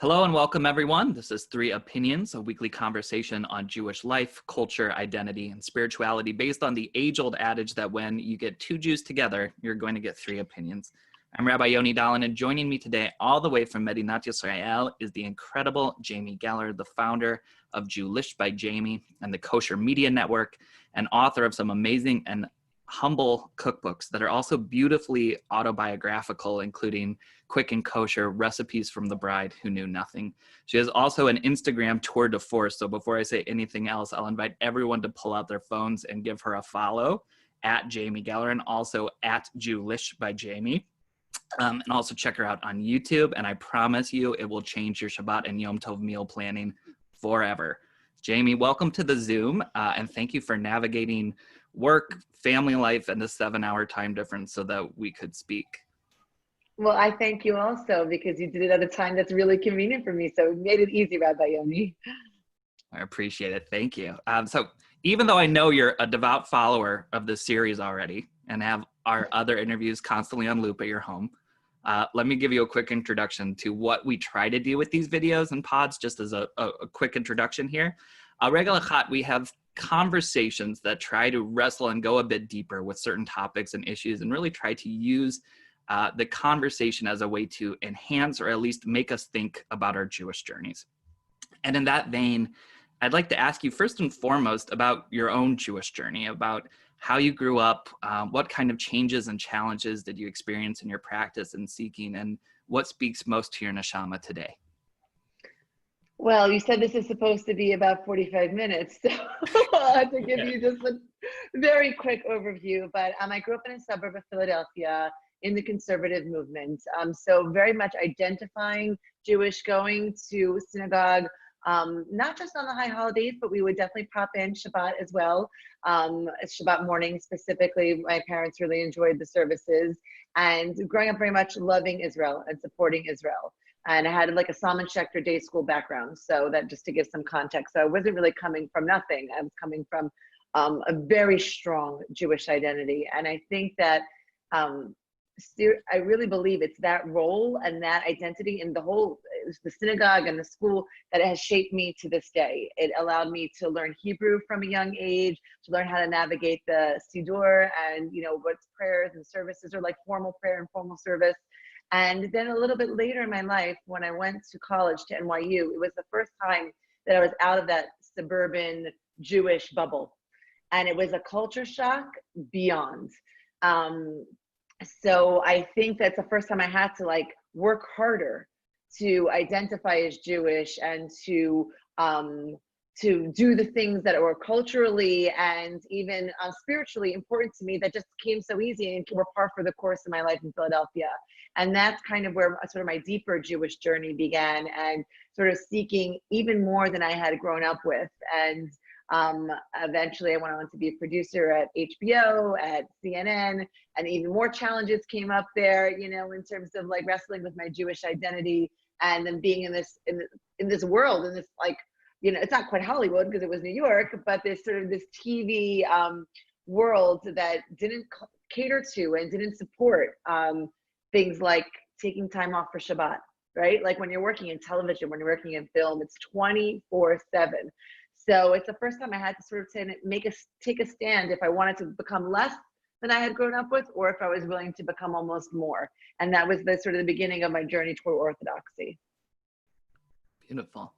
Hello and welcome, everyone. This is Three Opinions, a weekly conversation on Jewish life, culture, identity, and spirituality based on the age-old adage that when you get two Jews together, you're going to get three opinions. I'm Rabbi Yoni, and joining me today all the way from Medinat Yisrael is the incredible Jamie Geller, the founder of Jewlish by Jamie and the Kosher Media Network, and author of some amazing and humble cookbooks that are also beautifully autobiographical, including Quick and Kosher, Recipes from the Bride Who Knew Nothing. She has also an Instagram tour de force. So before I say anything else, I'll invite everyone to pull out their phones and give her a follow at Jamie Geller and also at Jewlish by Jamie. And also check her out on YouTube. And I promise you, it will change your Shabbat and Yom Tov meal planning forever. Jamie, welcome to the Zoom. And thank you for navigating work, family life, and the 7-hour time difference so that we could speak. Well, I thank you also because you did it at a time that's really convenient for me. So it made it easy, Rabbi Yoni. I appreciate it. Thank you. So even though I know you're a devout follower of this series already and have our other interviews constantly on loop at your home, let me give you a quick introduction to what we try to do with these videos and pods, just as a quick introduction here. Regel Echad, we have conversations that try to wrestle and go a bit deeper with certain topics and issues and really try to use the conversation as a way to enhance or at least make us think about our Jewish journeys. And in that vein, I'd like to ask you first and foremost about your own Jewish journey, about how you grew up, what kind of changes and challenges did you experience in your practice and seeking, and what speaks most to your neshama today? Well, you said this is supposed to be about 45 minutes, so I'll have to give you just a very quick overview. But I grew up in a suburb of Philadelphia in the conservative movement. So very much identifying Jewish, going to synagogue, not just on the high holidays, but we would definitely pop in Shabbat as well. Shabbat morning specifically, my parents really enjoyed the services, and growing up very much loving Israel and supporting Israel. And I had like a Salman Schechter day school background. So that just to give some context. So I wasn't really coming from nothing. I was coming from a very strong Jewish identity. And I think that I really believe it's that role and that identity in the whole, the synagogue and the school that has shaped me to this day. It allowed me to learn Hebrew from a young age, to learn how to navigate the Siddur and, what prayers and services are like, formal prayer and formal service. And then a little bit later in my life, when I went to college to NYU, it was the first time that I was out of that suburban Jewish bubble. And it was a culture shock beyond. So I think that's the first time I had to work harder to identify as Jewish and to do the things that were culturally and even spiritually important to me that just came so easy and were par for the course of my life in Philadelphia. And that's kind of where sort of my deeper Jewish journey began, and sort of seeking even more than I had grown up with. And eventually I went on to be a producer at HBO, at CNN, and even more challenges came up there, in terms of wrestling with my Jewish identity, and then being in this world, in this it's not quite Hollywood because it was New York, but this TV world that didn't cater to and didn't support things like taking time off for Shabbat, right? Like when you're working in television, when you're working in film, it's 24/7. So it's the first time I had to sort of take a stand if I wanted to become less than I had grown up with, or if I was willing to become almost more. And that was the sort of the beginning of my journey toward Orthodoxy. Beautiful.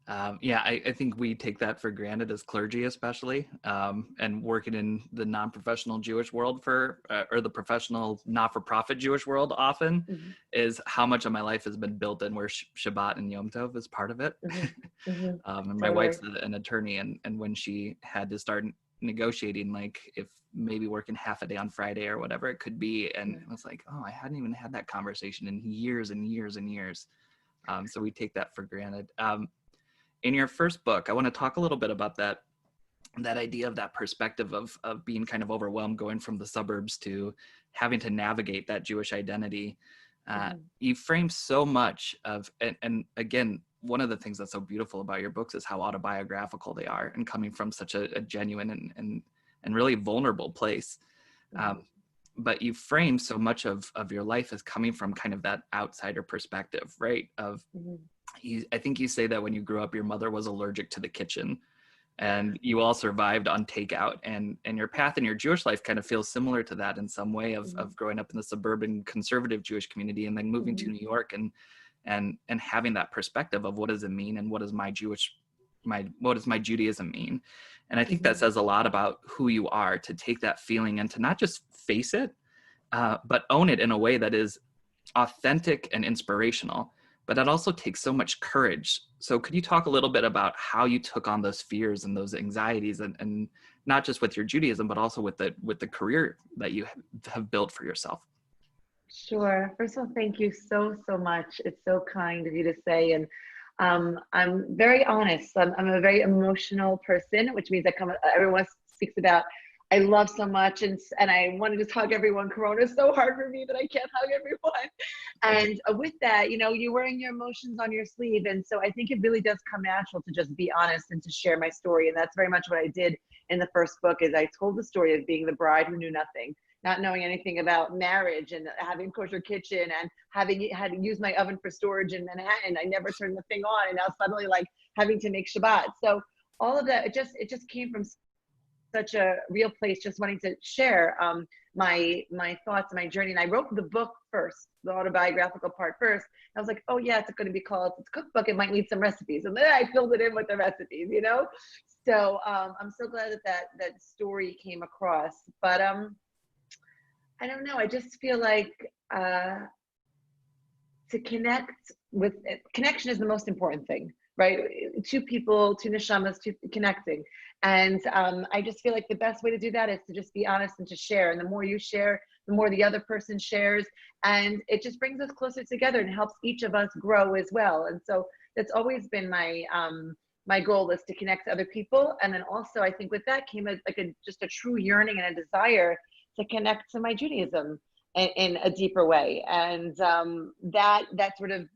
I think we take that for granted as clergy, especially, and working in the non-professional Jewish world or the professional not-for-profit Jewish world often is how much of my life has been built in where Shabbat and Yom Tov is part of it. And my wife's an attorney, and when she had to start negotiating, if maybe working half a day on Friday or whatever it could be, and it was like, oh, I hadn't even had that conversation in years and years and years. So we take that for granted. In your first book, I want to talk a little bit about that idea of that perspective of being kind of overwhelmed, going from the suburbs to having to navigate that Jewish identity. You frame so much of, and again, one of the things that's so beautiful about your books is how autobiographical they are, and coming from such a genuine and really vulnerable place. but you frame so much of your life as coming from kind of that outsider perspective, right? Of I think you say that when you grew up, your mother was allergic to the kitchen, and you all survived on takeout, and your path in your Jewish life kind of feels similar to that in some way of growing up in the suburban conservative Jewish community and then moving to New York and having that perspective of what does it mean and what does my Judaism mean. And I think that says a lot about who you are, to take that feeling and to not just face it, but own it in a way that is authentic and inspirational. But that also takes so much courage. So could you talk a little bit about how you took on those fears and those anxieties, and not just with your Judaism, but also with the career that you have built for yourself? Sure. First of all, thank you so much. It's so kind of you to say. And I'm very honest. I'm a very emotional person, which means everyone speaks about I love so much, and I want to just hug everyone. Corona is so hard for me that I can't hug everyone. And with that, you're wearing your emotions on your sleeve. And so I think it really does come natural to just be honest and to share my story. And that's very much what I did in the first book, is I told the story of being the bride who knew nothing, not knowing anything about marriage and having kosher kitchen and having had to use my oven for storage in Manhattan. I never turned the thing on, and now suddenly like having to make Shabbat. So all of that, it just came from such a real place, just wanting to share my thoughts, my journey. And I wrote the book first, the autobiographical part first. I was like, oh yeah, it's going to be called, it's a cookbook. It might need some recipes. And then I filled it in with the recipes, So I'm so glad that story came across. But I don't know. I just feel like connection is the most important thing, right? Two people, two neshamas, connecting. And I just feel like the best way to do that is to just be honest and to share. And the more you share, the more the other person shares. And it just brings us closer together and helps each of us grow as well. And so that's always been my goal, is to connect to other people. And then also, I think with that came just a true yearning and a desire to connect to my Judaism in a deeper way. And that sort of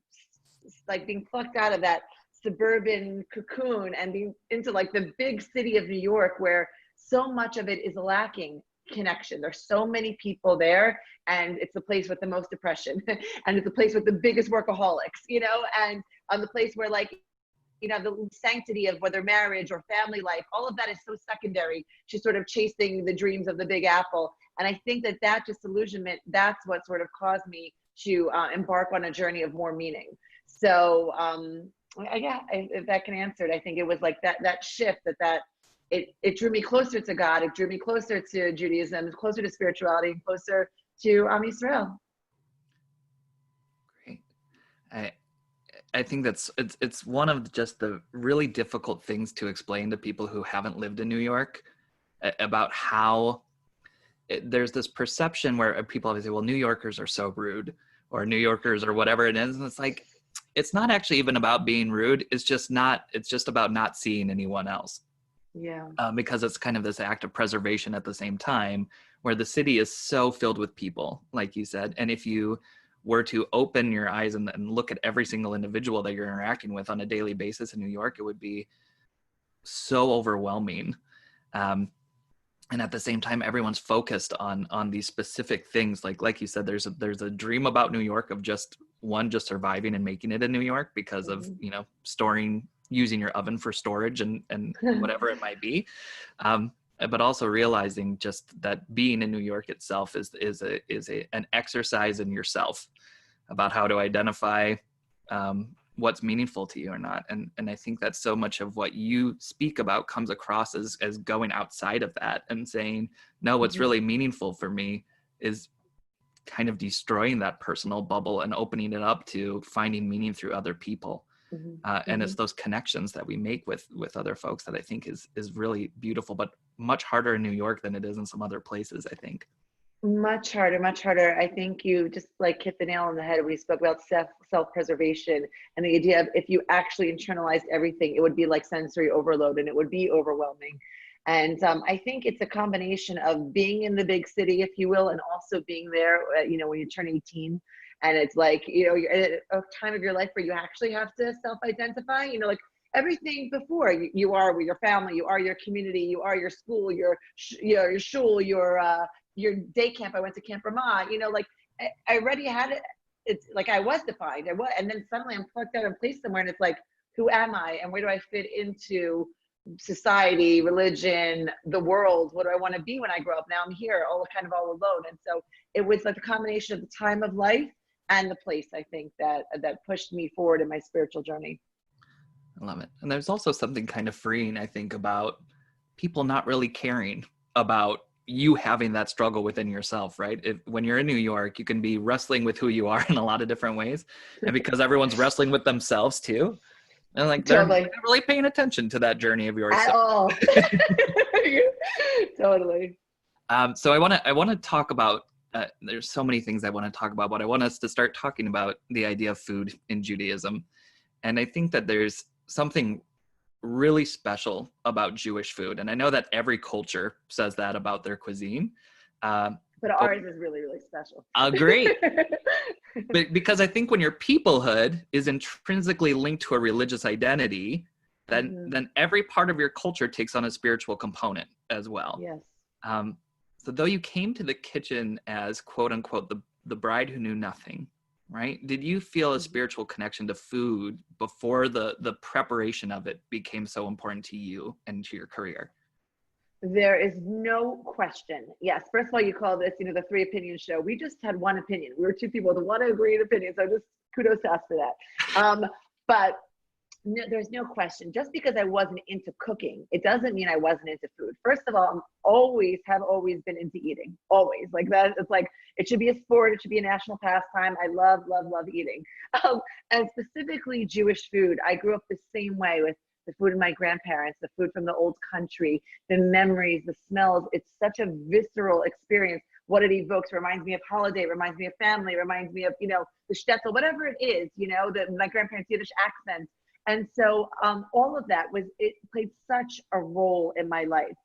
like being plucked out of that suburban cocoon and being into like the big city of New York, where so much of it is lacking connection. There's so many people there, and it's the place with the most depression and it's the place with the biggest workaholics, and the place where the sanctity of whether marriage or family life, all of that is so secondary to sort of chasing the dreams of the Big Apple. And I think that disillusionment, that's what sort of caused me to embark on a journey of more meaning. So if that can answer it, I think it was like that shift that it drew me closer to God. It drew me closer to Judaism, closer to spirituality, and closer to Am Yisrael. Great. I think it's one of just the really difficult things to explain to people who haven't lived in New York, about how there's this perception where people always say, well, New Yorkers are so rude, or New Yorkers or whatever it is. And it's like, it's not actually even about being rude. It's just about not seeing anyone else. Yeah. Because it's kind of this act of preservation at the same time, where the city is so filled with people, like you said. And if you were to open your eyes and look at every single individual that you're interacting with on a daily basis in New York, it would be so overwhelming. And at the same time, everyone's focused on these specific things. Like you said, there's a dream about New York of just surviving and making it in New York because of, using your oven for storage and whatever it might be. But also realizing just that being in New York itself is an exercise in yourself about how to identify what's meaningful to you or not. And I think that so much of what you speak about comes across as going outside of that and saying, no, what's really meaningful for me is kind of destroying that personal bubble and opening it up to finding meaning through other people. And it's those connections that we make with other folks that I think is really beautiful, but much harder in New York than it is in some other places, I think. Much harder. I think you just like hit the nail on the head when you spoke about self-preservation and the idea of if you actually internalized everything, it would be like sensory overload and it would be overwhelming. And I think it's a combination of being in the big city, if you will, and also being there, when you turn 18. And it's like, you're at a time of your life where you actually have to self-identify, like everything before you are with your family, you are your community, you are your school, your shul, your your day camp, I went to Camp Ramah, you know, like I already had it. It's like I was defined. And then suddenly I'm plucked out and placed somewhere, and it's like, who am I, and where do I fit into society, religion, the world? What do I want to be when I grow up? Now I'm here, all alone. And so it was like a combination of the time of life and the place, I think, that pushed me forward in my spiritual journey. I love it. And there's also something kind of freeing, I think, about people not really caring about you having that struggle within yourself, right? When you're in New York, you can be wrestling with who you are in a lot of different ways. And because everyone's wrestling with themselves too, and like they're not really paying attention to that journey of yours at all. Totally. So I want to talk about, there's so many things I want to talk about, but I want us to start talking about the idea of food in Judaism. And I think that there's something really special about Jewish food. And I know that every culture says that about their cuisine. But ours is really, really special. Great. But because I think when your peoplehood is intrinsically linked to a religious identity, then every part of your culture takes on a spiritual component as well. Yes. So though you came to the kitchen as quote unquote the bride who knew nothing, right? Did you feel a spiritual connection to food before the preparation of it became so important to you and to your career? There is no question. Yes. First of all, you call this, the 3 opinion show. We just had one opinion. We were 2 people with one agreed opinion. So just kudos to us for that. But no, there's no question. Just because I wasn't into cooking, it doesn't mean I wasn't into food. First of all, have always been into eating. Always. Like that. It's like, it should be a sport. It should be a national pastime. I love eating. And specifically Jewish food. I grew up the same way with the food of my grandparents, the food from the old country, the memories, the smells. It's such a visceral experience. What it evokes reminds me of holiday, reminds me of family, reminds me of, the shtetl, whatever it is, my grandparents' Yiddish accent. And so all of that it played such a role in my life.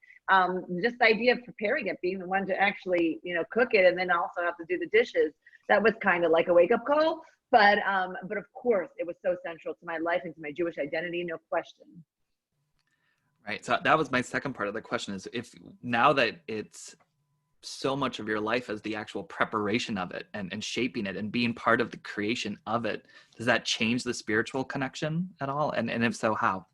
Just the idea of preparing it, being the one to actually, cook it, and then also have to do the dishes, that was kind of like a wake up call. But of course, it was so central to my life and to my Jewish identity, no question. Right. So that was my second part of the question is, if now that it's so much of your life as the actual preparation of it and shaping it and being part of the creation of it, does that change the spiritual connection at all? And if so, how?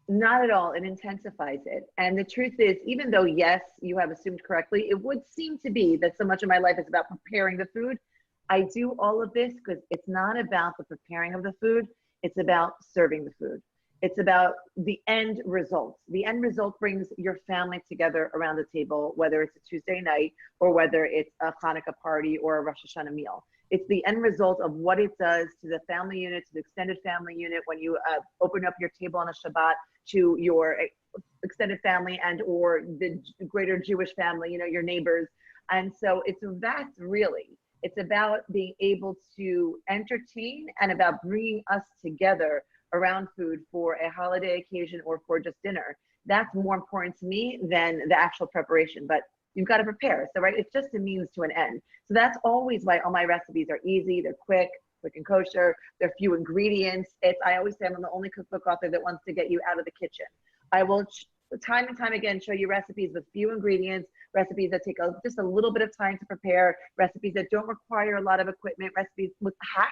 Not at all. It intensifies it. And the truth is, even though, yes, you have assumed correctly, it would seem to be that so much of my life is about preparing the food. I do all of this because it's not about the preparing of the food. It's about serving the food. It's about the end result. The end result brings your family together around the table, whether it's a Tuesday night or whether it's a Hanukkah party or a Rosh Hashanah meal. It's the end result of what it does to the family unit, to the extended family unit, when you open up your table on a Shabbat to your extended family and or the greater Jewish family, your neighbors. And so it's about being able to entertain and about bringing us together around food for a holiday occasion or for just dinner. That's more important to me than the actual preparation, but you've got to prepare. So, right, it's just a means to an end. So that's always why all my recipes are easy, they're quick and kosher, they're few ingredients. I always say I'm the only cookbook author that wants to get you out of the kitchen. I will time and time again show you recipes with few ingredients, recipes that take just a little bit of time to prepare, recipes that don't require a lot of equipment, recipes with hacks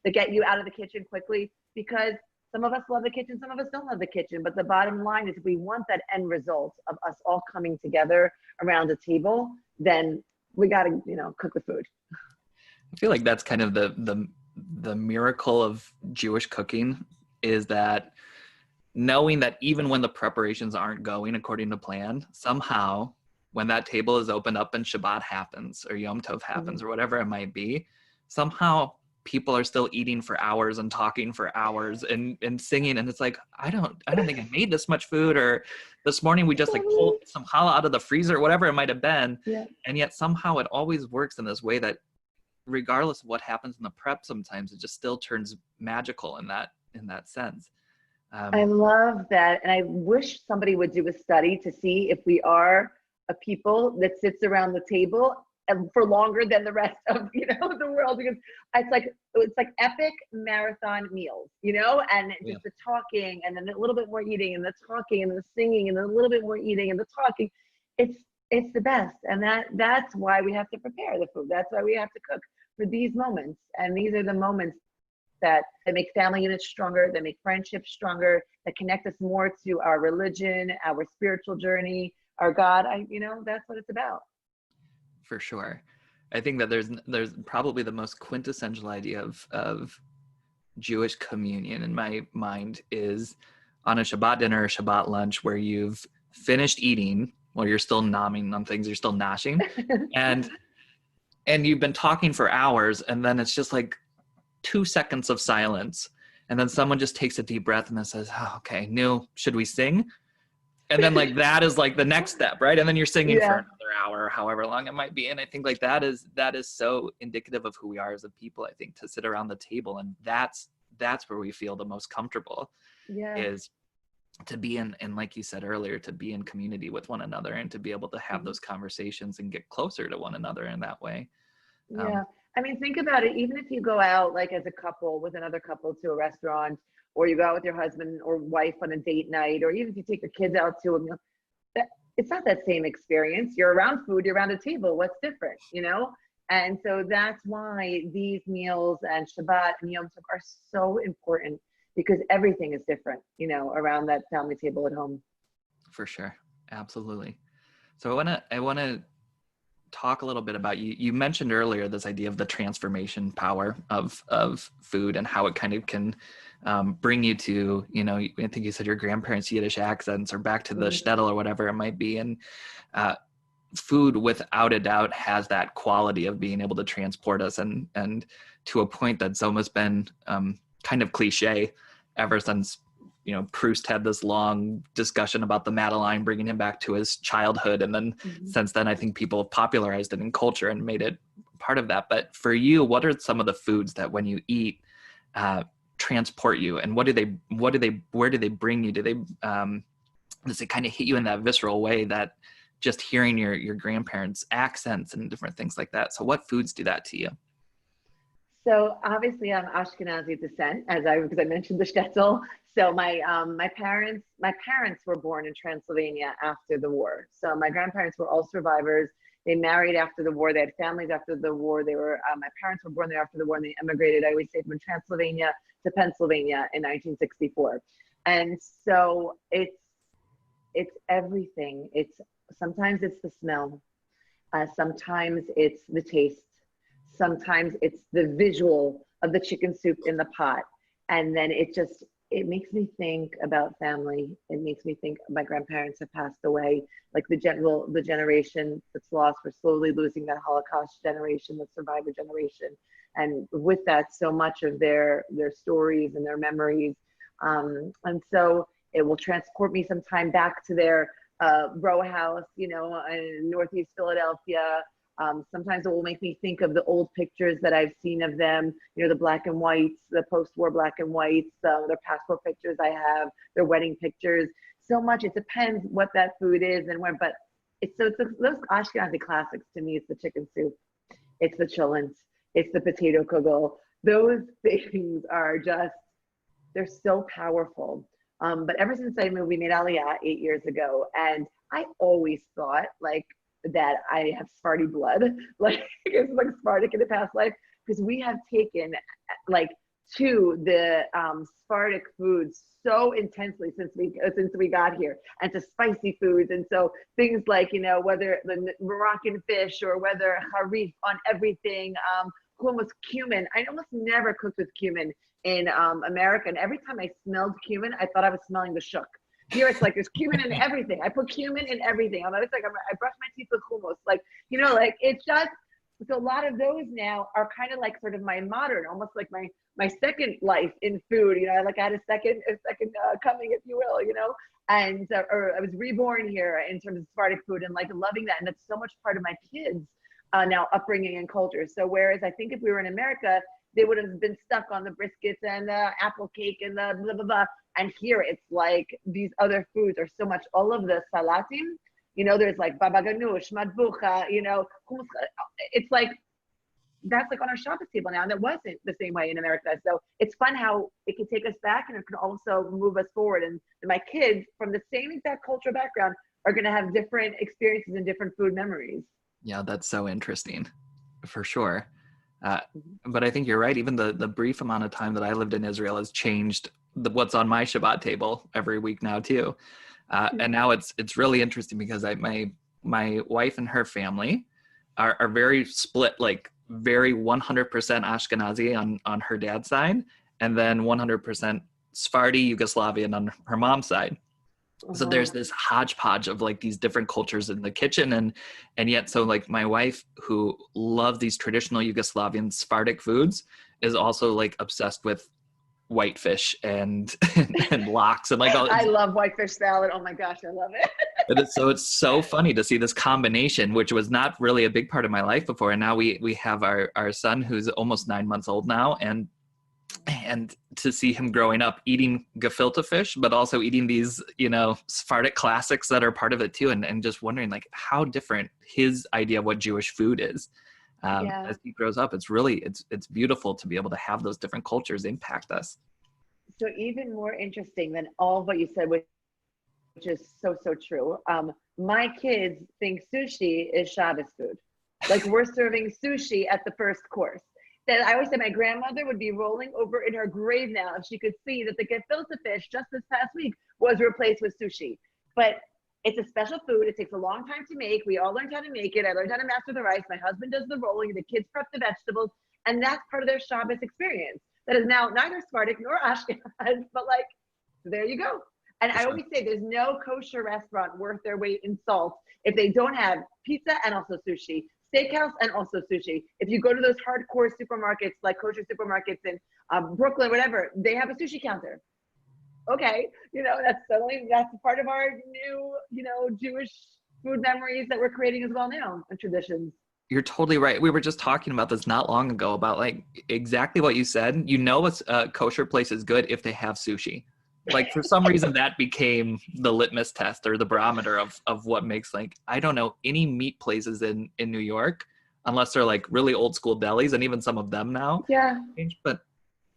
that get you out of the kitchen quickly, because some of us love the kitchen, some of us don't love the kitchen. But the bottom line is, if we want that end result of us all coming together around a table, then we got to, cook the food. I feel like that's kind of the miracle of Jewish cooking, is that knowing that even when the preparations aren't going according to plan, somehow when that table is opened up and Shabbat happens or Yom Tov happens or whatever it might be, somehow people are still eating for hours and talking for hours and singing. And it's like, I don't think I made this much food, or this morning we just like pulled some challah out of the freezer, whatever it might have been. Yeah. And yet somehow it always works in this way that regardless of what happens in the prep, sometimes it just still turns magical in that sense. I love that. And I wish somebody would do a study to see if we are a people that sits around the table for longer than the rest of, the world, because it's like epic marathon meals, and just the talking and then a little bit more eating and the talking and the singing and then a little bit more eating and the talking. It's It's the best. And that's why we have to prepare the food. That's why we have to cook for these moments. And these are the moments that make family units stronger, that make friendships stronger, that connect us more to our religion, our spiritual journey, our God. That's what it's about. For sure. I think that there's probably the most quintessential idea of Jewish communion in my mind is on a Shabbat dinner or Shabbat lunch where you've finished eating while you're still nomming on things, you're still noshing, and you've been talking for hours, and then it's just like 2 seconds of silence, and then someone just takes a deep breath and then says, oh, okay, should we sing? And then like that is like the next step, right? And then you're singing for another hour or however long it might be. And I think like that is so indicative of who we are as a people, I think, to sit around the table. And that's where we feel the most comfortable, is to be in, and like you said earlier, to be in community with one another and to be able to have those conversations and get closer to one another in that way. Yeah. I mean, think about it. Even if you go out like as a couple with another couple to a restaurant, or you go out with your husband or wife on a date night, or even if you take your kids out to a meal, it's not that same experience. You're around food, you're around a table. What's different, And so that's why these meals and Shabbat and Yom Tov are so important, because everything is different, around that family table at home. For sure. Absolutely. So I want to talk a little bit about, you mentioned earlier this idea of the transformation power of food and how it kind of can bring you to, I think you said your grandparents' Yiddish accents, or back to the shtetl or whatever it might be. And food, without a doubt, has that quality of being able to transport us and to a point that's almost been kind of cliche ever since, Proust had this long discussion about the Madeleine, bringing him back to his childhood. And then since then, I think people have popularized it in culture and made it part of that. But for you, what are some of the foods that when you eat, transport you, and where do they bring you? Do they, does it kind of hit you in that visceral way that just hearing your grandparents' accents and different things like that? So what foods do that to you? So obviously I'm Ashkenazi descent, because I mentioned the shtetl. So my parents were born in Transylvania after the war. So my grandparents were all survivors. They married after the war. They had families after the war. My parents were born there after the war, and they emigrated, I always say, from Transylvania to Pennsylvania in 1964. And so it's everything. Sometimes it's the smell. Sometimes it's the taste. Sometimes it's the visual of the chicken soup in the pot. And then it makes me think about family. It makes me think my grandparents have passed away, like the generation that's lost. We're slowly losing that Holocaust generation, the survivor generation. And with that, so much of their stories and their memories. And so it will transport me sometime back to their row house, in Northeast Philadelphia. Sometimes it will make me think of the old pictures that I've seen of them, the black and whites, the post-war black and whites, their passport pictures I have, their wedding pictures. So much, it depends what that food is and when, but it's those Ashkenazi classics to me. It's the chicken soup, it's the cholent, it's the potato kugel. Those things are just, they're so powerful. But ever since we made Aliyah 8 years ago, and I always thought that I have Sephardi blood, it's like Sephardic in the past life, because we have taken to the Sephardic foods so intensely since we got here, and to spicy foods. And so things like, whether the Moroccan fish or whether harif on everything, hummus, cumin. I almost never cooked with cumin in America. And every time I smelled cumin, I thought I was smelling the shuk. Here it's like there's cumin in everything. I put cumin in everything. It's like I brush my teeth with hummus. It's just, so a lot of those now are kind of like sort of my modern, almost like my second life in food. I had a second coming, if you will. And or I was reborn here in terms of Sephardic food, and loving that, and that's so much part of my kids now upbringing and culture. So whereas I think if we were in America, they would have been stuck on the briskets and the apple cake and the blah, blah, blah. And here it's like these other foods are so much, all of the salatim, there's like baba ganoush, madbucha, hummus. It's like, that's like on our Shabbos table now. And that wasn't the same way in America. So it's fun how it can take us back, and it can also move us forward. And my kids from the same exact cultural background are going to have different experiences and different food memories. Yeah, that's so interesting, for sure. But I think you're right. Even the brief amount of time that I lived in Israel has changed what's on my Shabbat table every week now too. And now it's really interesting because my wife and her family are very split, like very 100% Ashkenazi on her dad's side, and then 100% Sephardi Yugoslavian on her mom's side. So there's this hodgepodge of like these different cultures in the kitchen, and yet so like my wife, who loves these traditional Yugoslavian Sephardic foods, is also like obsessed with whitefish and and lox and like all. I love whitefish salad. Oh my gosh, I love it. It's so funny to see this combination, which was not really a big part of my life before, and now we have our son who's almost 9 months old now, and to see him growing up eating gefilte fish, but also eating these, you know, Sephardic classics that are part of it too. And just wondering like how different his idea of what Jewish food is. As he grows up, it's really, it's beautiful to be able to have those different cultures impact us. So even more interesting than all of what you said, which is so true. My kids think sushi is Shabbos food. Like we're serving sushi at the first course. That I always say my grandmother would be rolling over in her grave now if she could see that the gefilte fish just this past week was replaced with sushi. But it's a special food. It takes a long time to make. We all learned how to make it. I learned how to master the rice. My husband does the rolling. The kids prep the vegetables. And that's part of their Shabbos experience. That is now neither Sephardic nor Ashkenaz, but like, there you go. And I always say there's no kosher restaurant worth their weight in salt if they don't have pizza and also sushi, steakhouse and also sushi. If you go to those hardcore supermarkets, like kosher supermarkets in Brooklyn, whatever, they have a sushi counter. Okay, you know, that's part of our new, you know, Jewish food memories that we're creating as well now, and traditions. You're totally right. We were just talking about this not long ago about like exactly what you said. You know, a kosher place is good if they have sushi. Like for some reason that became the litmus test or the barometer of what makes, like, I don't know any meat places in New York, unless they're like really old school delis, and even some of them now. Yeah. But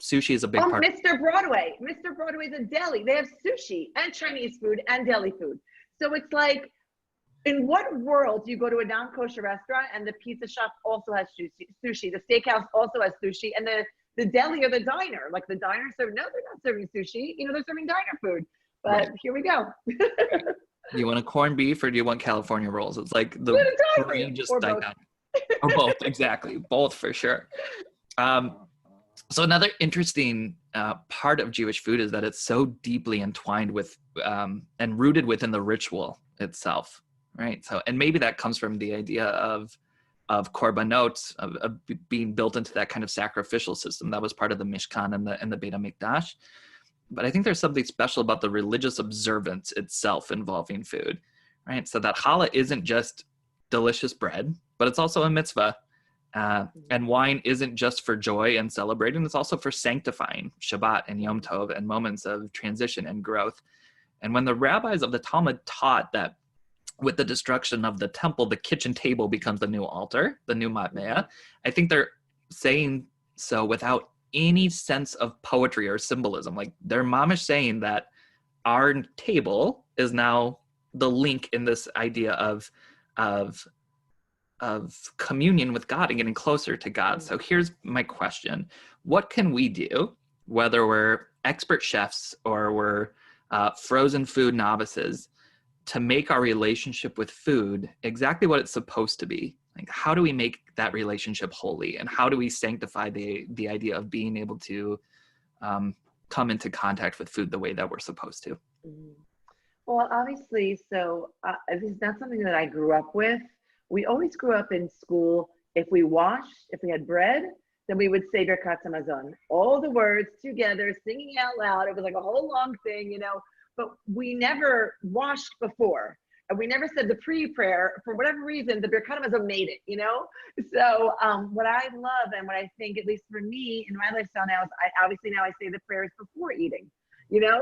sushi is a big part. Mr. Broadway. Mr. Broadway's a deli. They have sushi and Chinese food and deli food. So it's like, in what world do you go to a non-kosher restaurant and the pizza shop also has sushi, the steakhouse also has sushi, and the deli or the diner, like the diner they're not serving sushi, you know, they're serving diner food. But right. Here we go. Do you want a corned beef or do you want California rolls? It's like the brain just died down. Or both, exactly. Both for sure. So another interesting part of Jewish food is that it's so deeply entwined with and rooted within the ritual itself, right? So, and maybe that comes from the idea of korbanot, of being built into that kind of sacrificial system that was part of the Mishkan and the Beit HaMikdash. But I think there's something special about the religious observance itself involving food, right? So that challah isn't just delicious bread, but it's also a mitzvah. And wine isn't just for joy and celebrating, it's also for sanctifying Shabbat and Yom Tov and moments of transition and growth. And when the rabbis of the Talmud taught that with the destruction of the temple, the kitchen table becomes the new altar, the new matmea, I think they're saying so without any sense of poetry or symbolism. Like they're mamish saying that our table is now the link in this idea of communion with God and getting closer to God. So here's my question. What can we do, whether we're expert chefs or we're frozen food novices, to make our relationship with food exactly what it's supposed to be? Like, how do we make that relationship holy? And how do we sanctify the idea of being able to come into contact with food the way that we're supposed to? Well, obviously, so this is not something that I grew up with. We always grew up in school, if we had bread, then we would say Birkat Hamazon. All the words together, singing out loud. It was like a whole long thing, you know, but we never washed before. And we never said the pre-prayer. For whatever reason, the Birkat Hamazon made it, you know? So what I love and what I think, at least for me in my lifestyle now, is now I say the prayers before eating. You know,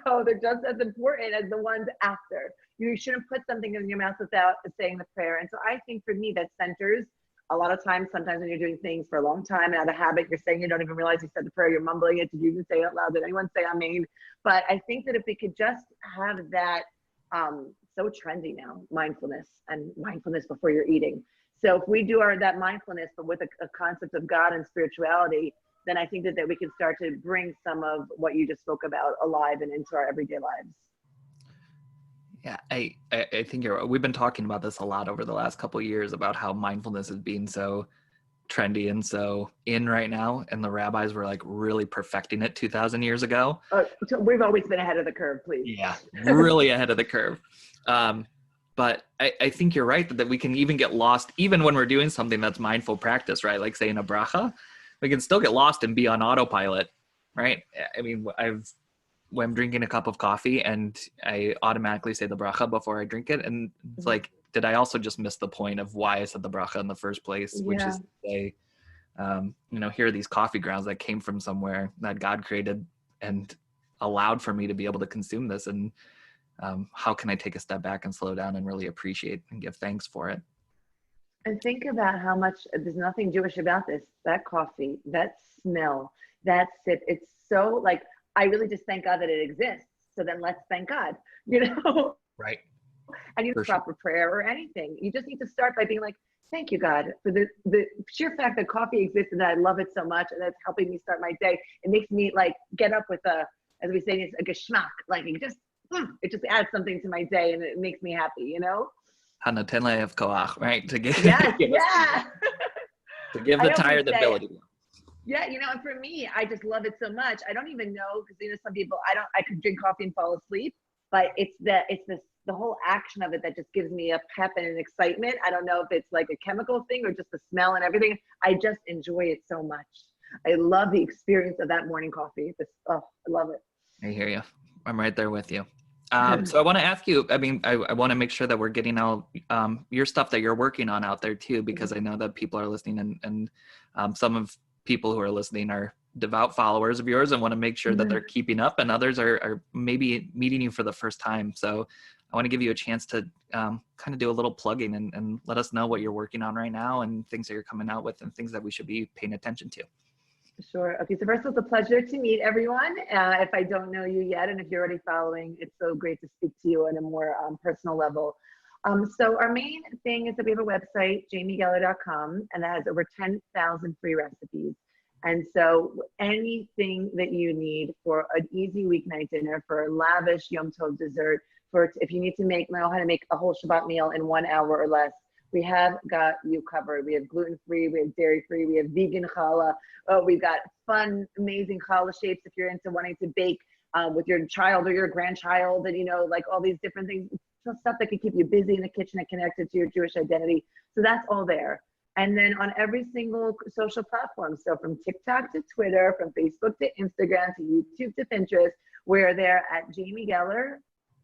so they're just as important as the ones after. You shouldn't put something in your mouth without saying the prayer. And so I think for me that centers a lot of times, sometimes when you're doing things for a long time and out of habit, you're saying you don't even realize you said the prayer, you're mumbling it. Did you even say it out loud? Did anyone say Amen? But I think that if we could just have that so trendy now, mindfulness and mindfulness before you're eating. So if we do that mindfulness, but with a concept of God and spirituality, then I think that we can start to bring some of what you just spoke about alive and into our everyday lives. Yeah, I think we've been talking about this a lot over the last couple of years about how mindfulness is being so trendy and so in right now, and the rabbis were like really perfecting it 2,000 years ago. So we've always been ahead of the curve, please. Yeah, really ahead of the curve. But I think you're right that we can even get lost, even when we're doing something that's mindful practice, right? Like saying a bracha, we can still get lost and be on autopilot, right? I mean, when I'm drinking a cup of coffee and I automatically say the bracha before I drink it, and it's like, did I also just miss the point of why I said the bracha in the first place, which is to say, here are these coffee grounds that came from somewhere that God created and allowed for me to be able to consume this, and how can I take a step back and slow down and really appreciate and give thanks for it? And think about how much, there's nothing Jewish about this. That coffee, that smell, that sip, it's so like, I really just thank God that it exists. So then let's thank God, Right. And you need proper prayer or anything. You just need to start by being like, thank you, God, for the sheer fact that coffee exists and that I love it so much and that's helping me start my day. It makes me like get up with as we say, it's a geschmack. Like it just adds something to my day and it makes me happy, Hanoten le'ev koach, right? To give, yes, to give the tired the ability. Yeah, and for me, I just love it so much. I don't even know, because some people, I could drink coffee and fall asleep, but it's the whole action of it that just gives me a pep and an excitement. I don't know if it's like a chemical thing or just the smell and everything. I just enjoy it so much. I love the experience of that morning coffee. I love it. I hear you. I'm right there with you. So I want to ask you, I want to make sure that we're getting all your stuff that you're working on out there too, because I know that people are listening and some of people who are listening are devout followers of yours and want to make sure that they're keeping up, and others are maybe meeting you for the first time. So I want to give you a chance to kind of do a little plugging and let us know what you're working on right now and things that you're coming out with and things that we should be paying attention to. Sure. Okay. So first, it's a pleasure to meet everyone. If I don't know you yet, and if you're already following, it's so great to speak to you on a more personal level. So our main thing is that we have a website, jamiegeller.com, and that has over 10,000 free recipes. And so anything that you need for an easy weeknight dinner, for a lavish Yom Tov dessert, if you need to know how to make a whole Shabbat meal in 1 hour or less, we have got you covered. We have gluten-free, we have dairy-free, we have vegan challah. We've got fun, amazing challah shapes if you're into wanting to bake with your child or your grandchild, and like all these different things, stuff that can keep you busy in the kitchen and connected to your Jewish identity. So that's all there. And then on every single social platform, so from TikTok to Twitter, from Facebook to Instagram to YouTube to Pinterest, we're there at Jamie Geller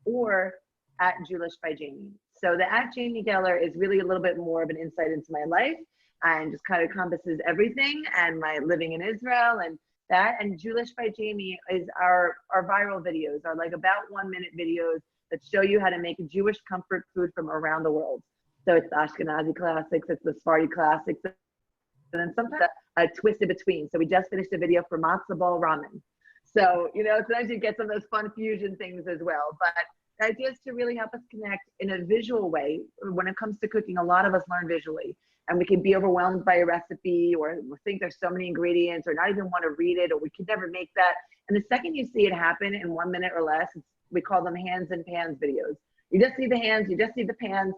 or at Jewlish by Jamie. So the at Jamie Geller is really a little bit more of an insight into my life and just kind of encompasses everything and my living in Israel and that. And Jewlish by Jamie is our viral videos, are like about 1 minute videos that show you how to make Jewish comfort food from around the world. So it's the Ashkenazi classics, it's the Sephardi classics, and then sometimes a twist in between. So we just finished a video for matzo ball ramen. So, sometimes you get some of those fun fusion things as well. But the idea is to really help us connect in a visual way. When it comes to cooking, a lot of us learn visually, and we can be overwhelmed by a recipe or think there's so many ingredients or not even want to read it, or we could never make that. And the second you see it happen in 1 minute or less, we call them hands and pans videos. You just see the hands, you just see the pans,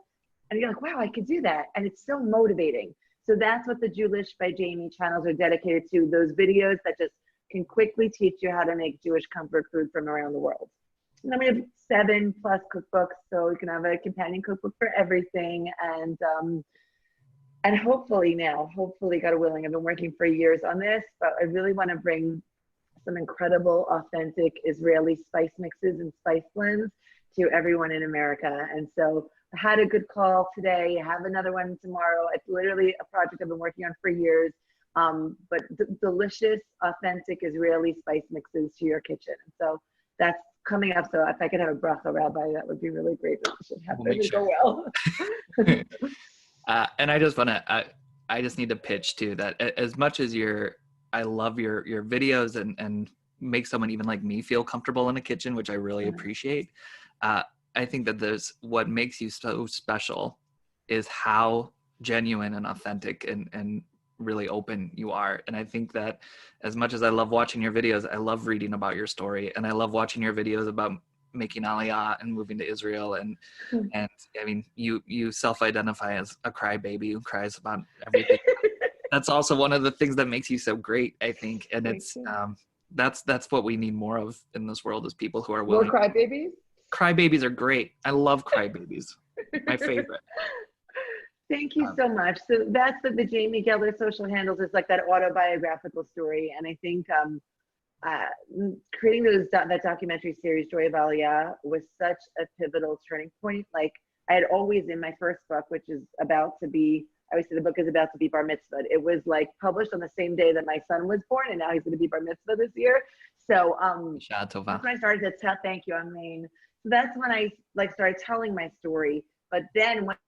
and you're like, wow, I could do that. And it's so motivating. So that's what the Jewlish by Jamie channels are dedicated to, those videos that just can quickly teach you how to make Jewish comfort food from around the world. And then we have 7+ cookbooks, so you can have a companion cookbook for everything. And hopefully, God willing, I've been working for years on this, but I really want to bring some incredible, authentic Israeli spice mixes and spice blends to everyone in America. And so I had a good call today. I have another one tomorrow. It's literally a project I've been working on for years. But delicious, authentic Israeli spice mixes to your kitchen. And so that's coming up. So if I could have a bracha, Rabbi, that would be really great. It should happen to go well. And I just want to, I just need to pitch too, that as much as I love your videos and make someone even like me feel comfortable in the kitchen, which I really appreciate. I think that what makes you so special is how genuine and authentic and really open you are. And I think that as much as I love watching your videos, I love reading about your story, and I love watching your videos about making Aliyah and moving to Israel. And I mean, you self-identify as a crybaby who cries about everything. That's also one of the things that makes you so great, I think. And it's that's what we need more of in this world, is people who are willing. More crybabies? Crybabies are great. I love crybabies. My favorite. Thank you so much. So that's the Jamie Geller social handles, is like that autobiographical story. And I think creating that documentary series, Joy of Aliyah, was such a pivotal turning point. Like, I had always, in my first book, which is about to be, I always say the book is about to be bar mitzvah. It was like published on the same day that my son was born, and now he's going to be bar mitzvah this year. So that's when I started to tell, thank you, Amen. So that's when I like started telling my story. But then once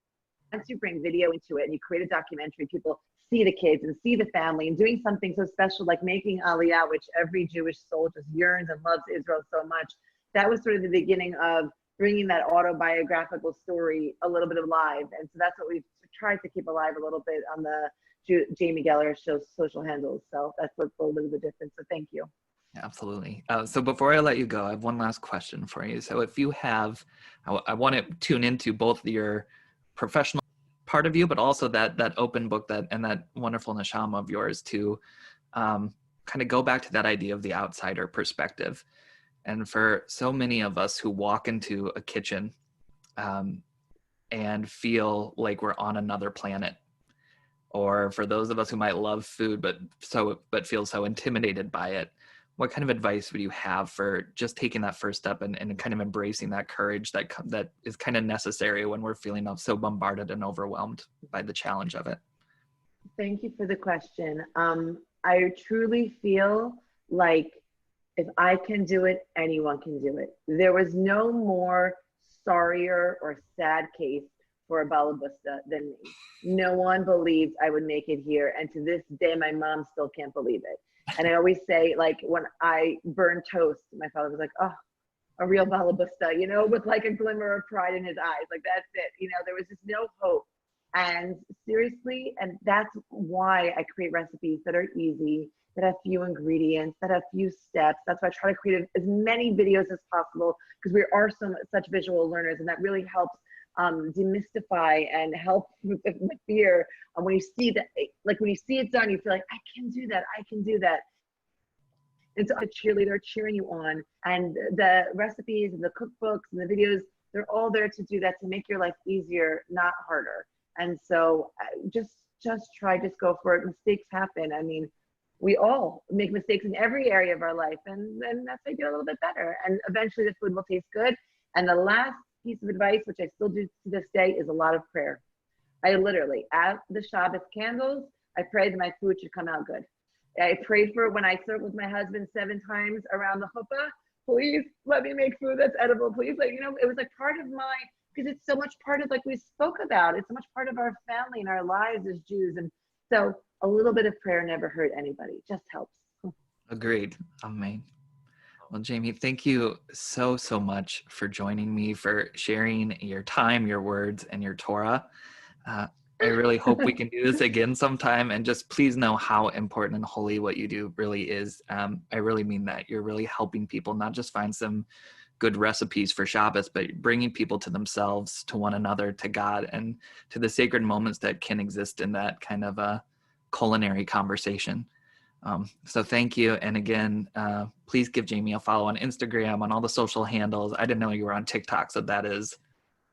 you bring video into it and you create a documentary, people see the kids and see the family and doing something so special like making Aliyah, which every Jewish soul just yearns and loves Israel so much. That was sort of the beginning of bringing that autobiographical story a little bit alive. And so that's what we've tried to keep alive a little bit on the Jamie Geller show's social handles. So that's what's a little bit of the difference. So thank you. Absolutely. So before I let you go, I have one last question for you. So if you have, I want to tune into both your professional part of you, but also that open book and that wonderful neshama of yours to kind of go back to that idea of the outsider perspective. And for so many of us who walk into a kitchen and feel like we're on another planet, or for those of us who might love food but feel so intimidated by it, what kind of advice would you have for just taking that first step and kind of embracing that courage that is kind of necessary when we're feeling so bombarded and overwhelmed by the challenge of it? Thank you for the question. I truly feel like if I can do it, anyone can do it. There was no more sorrier or sad case for a balabusta than me. No one believed I would make it here. And to this day, my mom still can't believe it. And I always say, like, when I burned toast, my father was like, oh, a real balabusta, you know, with like a glimmer of pride in his eyes. Like, that's it. You know, there was just no hope. And seriously, and that's why I create recipes that are easy, that have few ingredients, that have few steps. That's why I try to create as many videos as possible, because we are such visual learners, and that really helps demystify and help with fear. And when you see that, like when you see it done, you feel like, I can do that, I can do that. It's a cheerleader cheering you on. And the recipes and the cookbooks and the videos, they're all there to do that, to make your life easier, not harder. And so just go for it. Mistakes happen. I mean, we all make mistakes in every area of our life, and then that's how you get a little bit better. And eventually the food will taste good. And the last piece of advice, which I still do to this day, is a lot of prayer. I literally, at the Shabbos candles, I prayed that my food should come out good. I prayed for it when I served with my husband 7 times around the chuppah. Please let me make food that's edible. Please, like, you know, it was like part of my, because it's so much part of, like we spoke about, it's so much part of our family and our lives as Jews. And so a little bit of prayer never hurt anybody, just helps. Agreed. Amen. Well, Jamie, thank you so much for joining me, for sharing your time, your words, and your Torah. I really hope we can do this again sometime, and just please know how important and holy what you do really is. I really mean that. You're really helping people not just find some good recipes for Shabbos, but bringing people to themselves, to one another, to God, and to the sacred moments that can exist in that kind of a culinary conversation. So thank you. And again, please give Jamie a follow on Instagram, on all the social handles. I didn't know you were on TikTok, so that is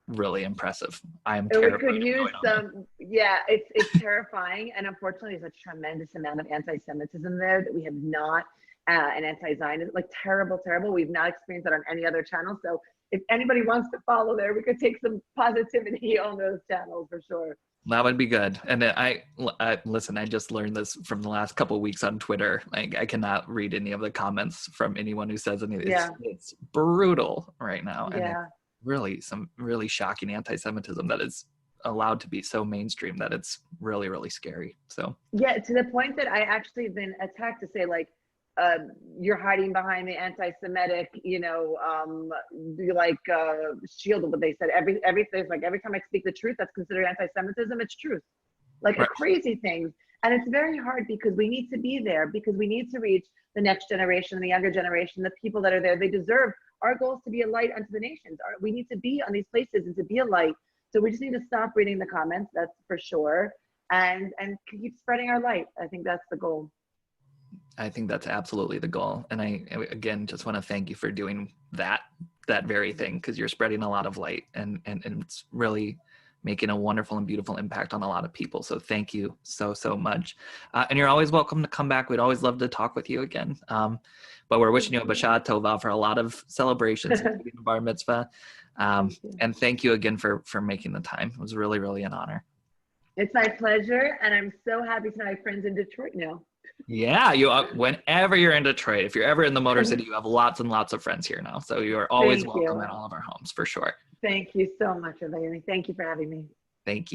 really impressive. I am terrified. We could use some, yeah, it's terrifying. And unfortunately, there's a tremendous amount of anti-Semitism there that we have not, and anti-Zionism, like terrible. We've not experienced that on any other channel. So if anybody wants to follow there, we could take some positivity on those channels for sure. That would be good. And I listen, I just learned this from the last couple of weeks on Twitter. Like, I cannot read any of the comments from anyone who says anything. Yeah. It's brutal right now. Yeah. And really some really shocking anti-Semitism that is allowed to be so mainstream that it's really, really scary. So yeah, to the point that I actually been attacked to say, like, you're hiding behind the anti-Semitic, shield of what they said. Everything's like every time I speak the truth, that's considered anti-Semitism. It's truth, like Right. crazy things. And it's very hard because we need to be there, because we need to reach the next generation, the younger generation, the people that are there. They deserve our goal is to be a light unto the nations. We need to be on these places and to be a light. So we just need to stop reading the comments, that's for sure, and keep spreading our light. I think that's the goal. I think that's absolutely the goal. And I, again, just want to thank you for doing that very thing, because you're spreading a lot of light and it's really making a wonderful and beautiful impact on a lot of people. So thank you so much. And you're always welcome to come back. We'd always love to talk with you again. But we're wishing you a B'Shah Tova for a lot of celebrations, including the Bar Mitzvah. And thank you again for making the time. It was really, really an honor. It's my pleasure. And I'm so happy to have friends in Detroit now. Yeah, whenever you're in Detroit, if you're ever in the Motor City, you have lots and lots of friends here now. So you are always welcome in all of our homes, for sure. Thank you so much, Rabbi Yoni. Thank you for having me. Thank you.